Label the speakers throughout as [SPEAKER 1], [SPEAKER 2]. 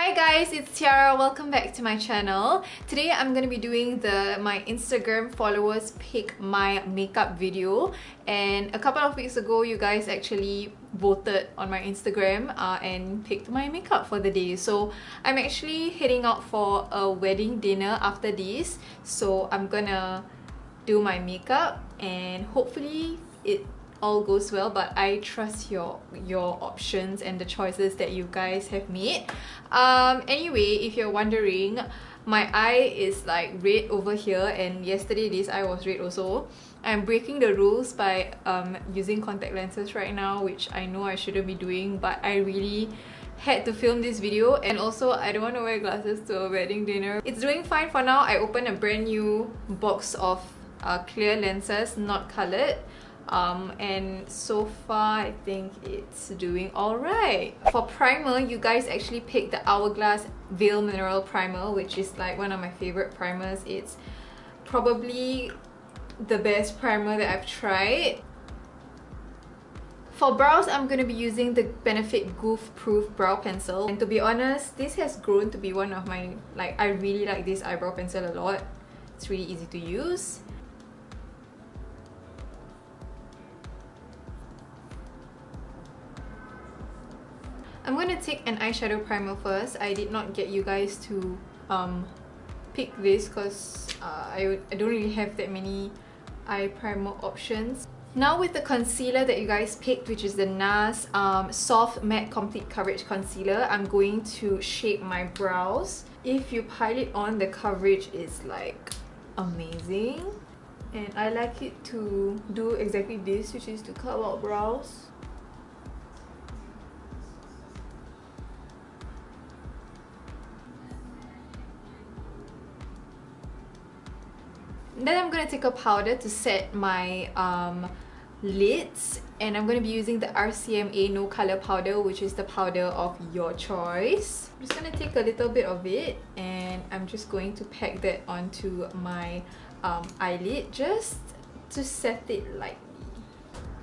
[SPEAKER 1] Hi guys, it's Tiara. Welcome back to my channel. Today I'm going to be doing my Instagram followers pick my makeup video, and a couple of weeks ago you guys actually voted on my Instagram and picked my makeup for the day. So I'm actually heading out for a wedding dinner after this, so I'm gonna do my makeup and hopefully it all goes well, but I trust your options and the choices that you guys have made. Anyway, if you're wondering, my eye is like red over here, and yesterday this eye was red also. I'm breaking the rules by using contact lenses right now, which I know I shouldn't be doing, but I really had to film this video, and also I don't want to wear glasses to a wedding dinner. It's doing fine for now. I opened a brand new box of clear lenses, not coloured. And so far I think it's doing alright. For primer, you guys actually picked the Hourglass Veil Mineral Primer, which is like one of my favorite primers. It's probably the best primer that I've tried. For brows, I'm going to be using the Benefit Goof Proof Brow Pencil, and to be honest, this has grown to be one of my, I really like this eyebrow pencil a lot. It's really easy to use. I'm going to take an eyeshadow primer first. I did not get you guys to pick this because I don't really have that many eye primer options. Now with the concealer that you guys picked, which is the NARS Soft Matte Complete Coverage Concealer, I'm going to shape my brows. If you pile it on, the coverage is like amazing. And I like it to do exactly this, which is to curl out brows. Then I'm going to take a powder to set my lids, and I'm going to be using the RCMA No Color Powder, which is the powder of your choice. I'm just going to take a little bit of it and I'm just going to pack that onto my eyelid just to set it lightly.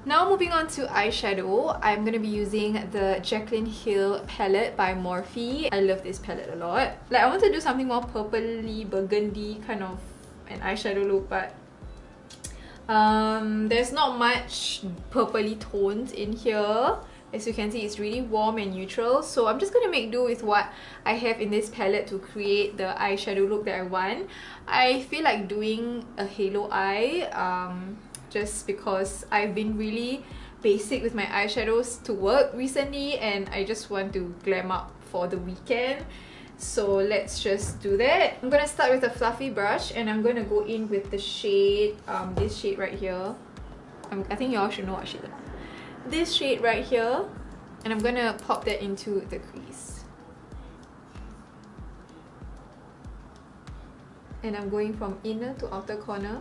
[SPEAKER 1] Now moving on to eyeshadow, I'm going to be using the Jaclyn Hill palette by Morphe. I love this palette a lot. I want to do something more purpley, burgundy kind of an eyeshadow look, but there's not much purpley tones in here. As you can see, it's really warm and neutral, so I'm just going to make do with what I have in this palette to create the eyeshadow look that I want. I feel like doing a halo eye just because I've been really basic with my eyeshadows to work recently, and I just want to glam up for the weekend. So let's just do that. I'm gonna start with a fluffy brush, and I'm gonna go in with the shade, this shade right here. I think y'all should know what shade. This shade right here, and I'm gonna pop that into the crease. And I'm going from inner to outer corner,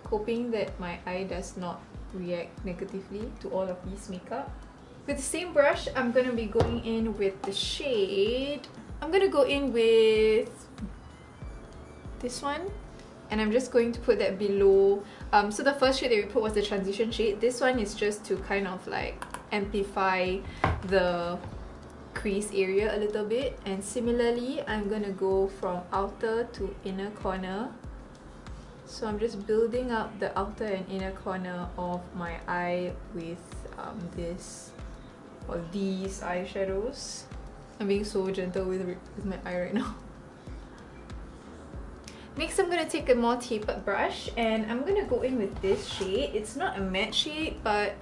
[SPEAKER 1] hoping that my eye does not react negatively to all of these makeup. With the same brush, I'm going to be going in with the shade. I'm going to go in with this one, and I'm just going to put that below. So the first shade that we put was the transition shade. This one is just to kind of like amplify the crease area a little bit. And similarly, I'm going to go from outer to inner corner. So I'm just building up the outer and inner corner of my eye with these eyeshadows. I'm being so gentle with my eye right now. Next, I'm going to take a more tapered brush, and I'm going to go in with this shade. It's not a matte shade, but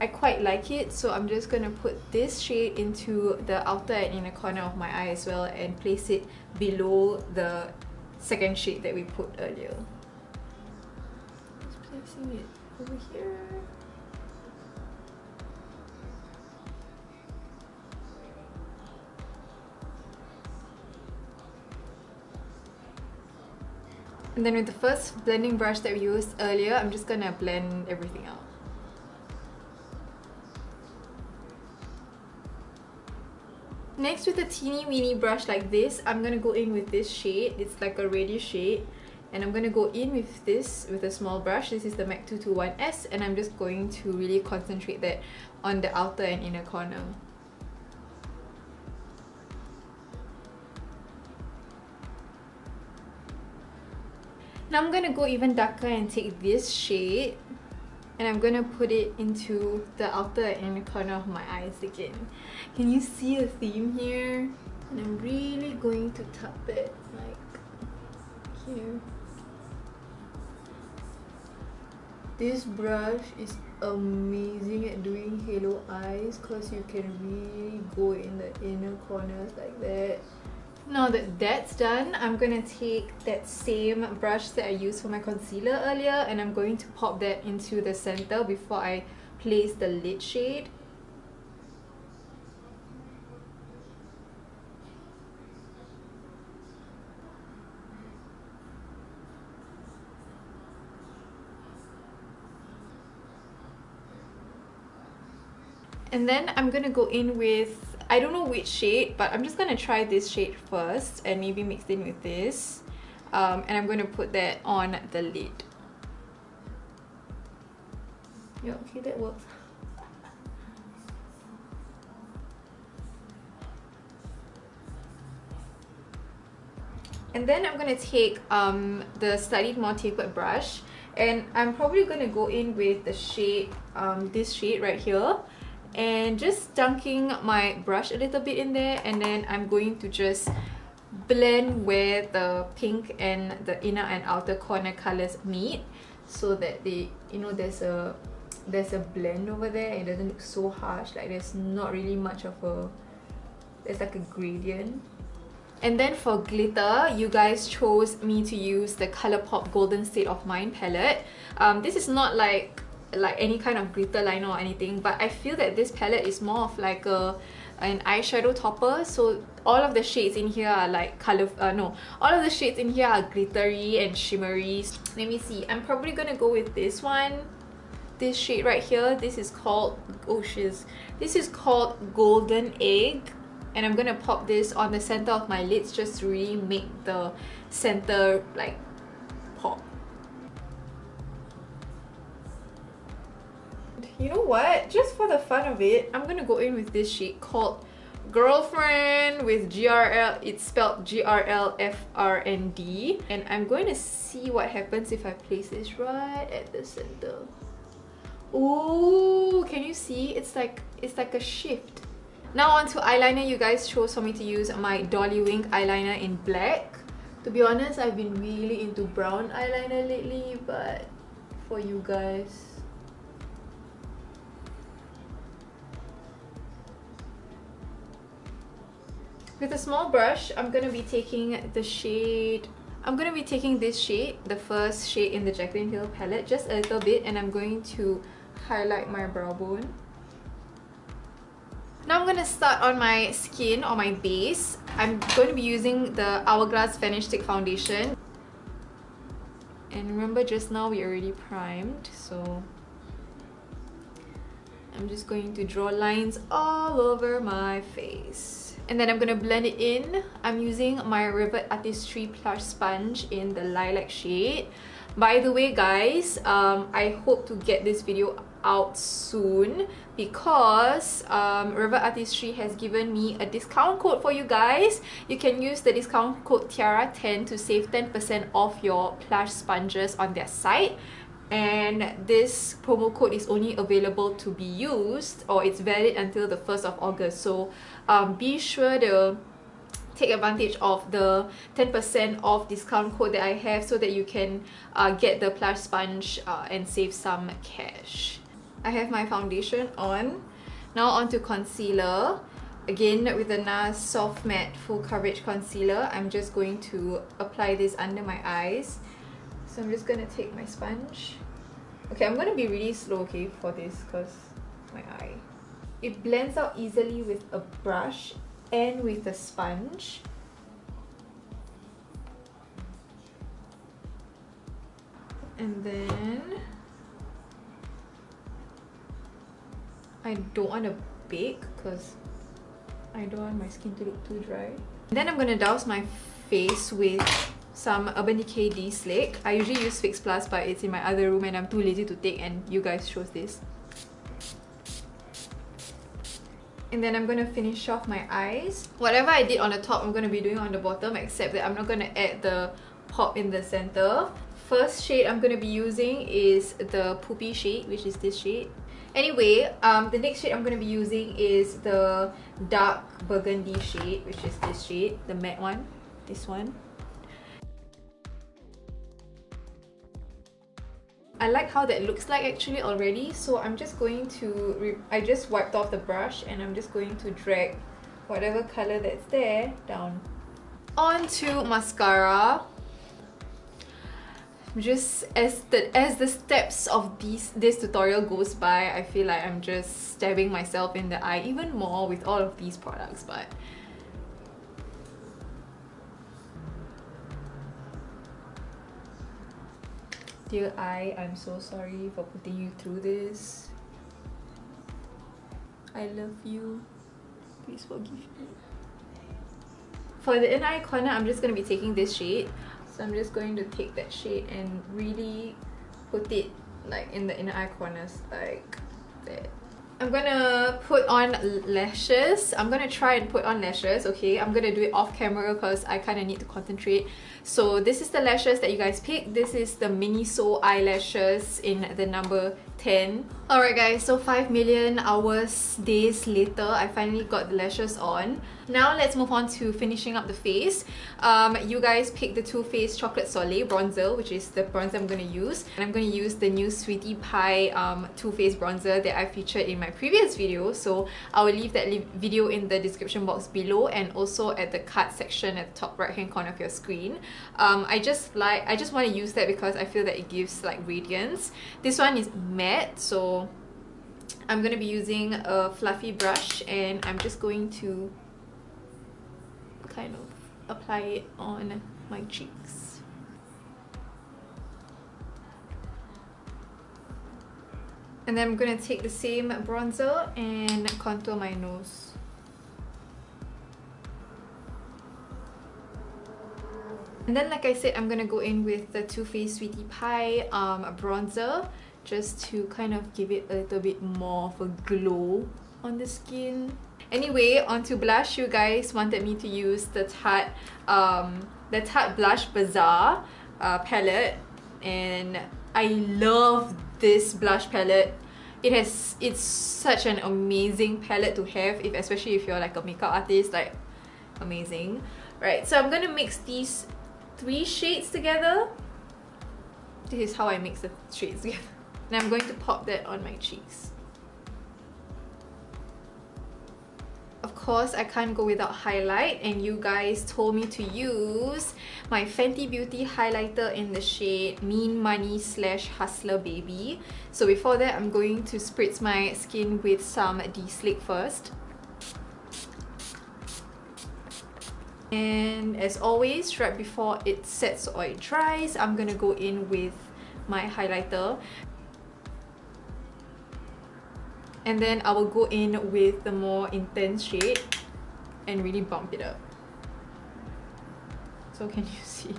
[SPEAKER 1] I quite like it, so I'm just going to put this shade into the outer and inner corner of my eye as well, and place it below the second shade that we put earlier. Just placing it over here. And then with the first blending brush that we used earlier, I'm just gonna blend everything out. Next, with a teeny weeny brush like this, I'm gonna go in with this shade. It's like a reddish shade. And I'm gonna go in with this with a small brush. This is the MAC 221S, and I'm just going to really concentrate that on the outer and inner corner. Now I'm gonna go even darker and take this shade and I'm gonna put it into the outer and inner corner of my eyes again. Can you see a theme here? And I'm really going to tap it like here. This brush is amazing at doing halo eyes because you can really go in the inner corners like that. Now that that's done, I'm gonna take that same brush that I used for my concealer earlier and I'm going to pop that into the center before I place the lid shade. And then I'm gonna go in with, I don't know which shade, but I'm just gonna try this shade first and maybe mix it in with this. And I'm gonna put that on the lid. Yeah, okay, that works. And then I'm gonna take the slightly more tapered brush and I'm probably gonna go in with the shade, this shade right here. And just dunking my brush a little bit in there, and then I'm going to just blend where the pink and the inner and outer corner colors meet so that they, you know, there's a blend over there. It doesn't look so harsh, like there's not really much of a, there's like a gradient. And then for glitter, you guys chose me to use the Colourpop Golden State of Mind palette. This is not like any kind of glitter liner or anything, but I feel that this palette is more of like an eyeshadow topper. So all of the shades in here are like all of the shades in here are glittery and shimmery. Let me see, I'm probably gonna go with this one, this shade right here. This is called, oh shiz, this is called Golden Egg, and I'm gonna pop this on the center of my lids just to really make the center like pop. You know what? Just for the fun of it, I'm gonna go in with this shade called Girlfriend with GRL. It's spelled GRLFRND. And I'm going to see what happens if I place this right at the center. Ooh, can you see? It's like a shift. Now onto eyeliner. You guys chose for me to use my Dolly Wink eyeliner in black. To be honest, I've been really into brown eyeliner lately, but for you guys, with a small brush, I'm gonna be taking the shade. I'm gonna be taking this shade, the first shade in the Jaclyn Hill palette, just a little bit, and I'm going to highlight my brow bone. Now I'm gonna start on my skin or my base. I'm going to be using the Hourglass Vanish Stick Foundation. And remember, just now we already primed, so I'm just going to draw lines all over my face. And then I'm gonna blend it in. I'm using my Rivet Artistry Plush Sponge in the lilac shade. By the way guys, I hope to get this video out soon because Rivet Artistry has given me a discount code for you guys. You can use the discount code Tiara10 to save 10% off your plush sponges on their site. And this promo code is only available to be used, or it's valid until the 1st of August. So be sure to take advantage of the 10% off discount code that I have so that you can get the plush sponge and save some cash. I have my foundation on. Now onto concealer. Again with the NARS Soft Matte Full Coverage Concealer. I'm just going to apply this under my eyes. So I'm just gonna take my sponge. Okay, I'm gonna be really slow, okay, for this because my eye. It blends out easily with a brush and with a sponge. And then I don't want to bake because I don't want my skin to look too dry. And then I'm gonna douse my face with some Urban Decay D-Slick. I usually use Fix Plus, but it's in my other room and I'm too lazy to take, and you guys chose this. And then I'm gonna finish off my eyes. Whatever I did on the top, I'm gonna be doing on the bottom, except that I'm not gonna add the pop in the center. first shade I'm gonna be using is the poopy shade, which is this shade. Anyway, the next shade I'm gonna be using is the dark burgundy shade, which is this shade, the matte one, this one. I like how that looks like actually already, so I'm just going to, I just wiped off the brush and I'm just going to drag whatever color that's there down. On to mascara. Just as the steps of this tutorial goes by, I feel like I'm just stabbing myself in the eye even more with all of these products, but dear eye, I'm so sorry for putting you through this. I love you. Please forgive me. For the inner eye corner, I'm just going to be taking this shade. So I'm just going to take that shade and really put it like in the inner eye corners like that. I'm gonna put on lashes. I'm gonna try and put on lashes, okay? I'm gonna do it off camera because I kind of need to concentrate. So this is the lashes that you guys picked. This is the Miniso Eyelashes in the number 10. Alright guys, so 5 million hours, days later, I finally got the lashes on. Now let's move on to finishing up the face. You guys picked the Too Faced Chocolate Soleil bronzer, which is the bronzer I'm going to use. And I'm going to use the new Sweetie Pie Too Faced bronzer that I featured in my previous video. So I will leave that video in the description box below and also at the card section at the top right hand corner of your screen. I just want to use that because I feel that it gives like radiance. This one is matte, so I'm going to be using a fluffy brush and I'm just going to kind of apply it on my cheeks. And then I'm going to take the same bronzer and contour my nose. And then, like I said, I'm going to go in with the Too Faced Sweetie Pie bronzer just to kind of give it a little bit more of a glow on the skin. Anyway, onto blush. You guys wanted me to use the Tarte Blush Bazaar palette, and I love this blush palette. It's such an amazing palette to have, especially if you're like a makeup artist, like amazing. Right, so I'm gonna mix these 3 shades together. This is how I mix the shades together. And I'm going to pop that on my cheeks. Of course, I can't go without highlight, and you guys told me to use my Fenty Beauty highlighter in the shade Mean Money / Hustler Baby. So before that, I'm going to spritz my skin with some De-Slick first. And as always, right before it sets or it dries, I'm gonna go in with my highlighter. And then I will go in with the more intense shade and really bump it up. So can you see?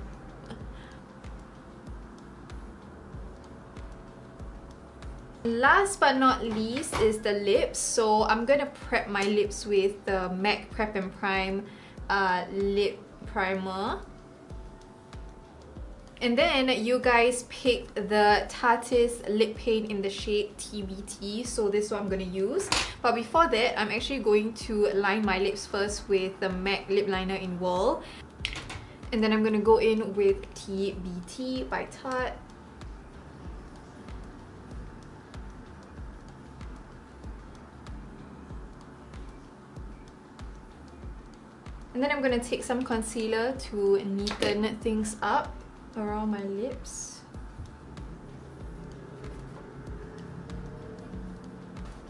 [SPEAKER 1] Last but not least is the lips. So I'm gonna prep my lips with the MAC Prep and Prime lip primer. And then you guys picked the Tarteist Lip Paint in the shade TBT, so this is what I'm going to use. But before that, I'm actually going to line my lips first with the MAC Lip Liner in Whirl. And then I'm going to go in with TBT by Tarte. And then I'm going to take some concealer to neaten things up around my lips.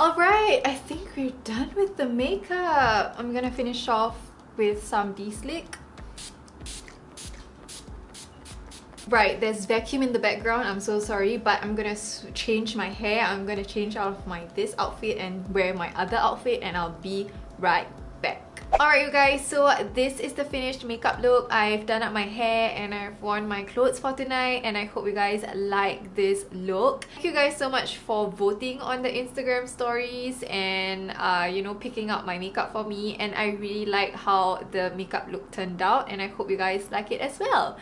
[SPEAKER 1] Alright, I think we're done with the makeup. I'm gonna finish off with some De-Slick. Right, there's vacuum in the background, I'm so sorry, but I'm gonna change my hair. I'm gonna change out of this outfit and wear my other outfit, and I'll be right back. Alright you guys, so this is the finished makeup look. I've done up my hair and I've worn my clothes for tonight, and I hope you guys like this look. Thank you guys so much for voting on the Instagram stories and you know, picking out my makeup for me, and I really like how the makeup look turned out, and I hope you guys like it as well.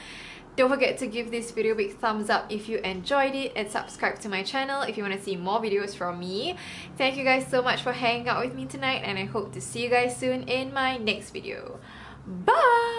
[SPEAKER 1] Don't forget to give this video a big thumbs up if you enjoyed it, and subscribe to my channel if you want to see more videos from me. Thank you guys so much for hanging out with me tonight, and I hope to see you guys soon in my next video. Bye!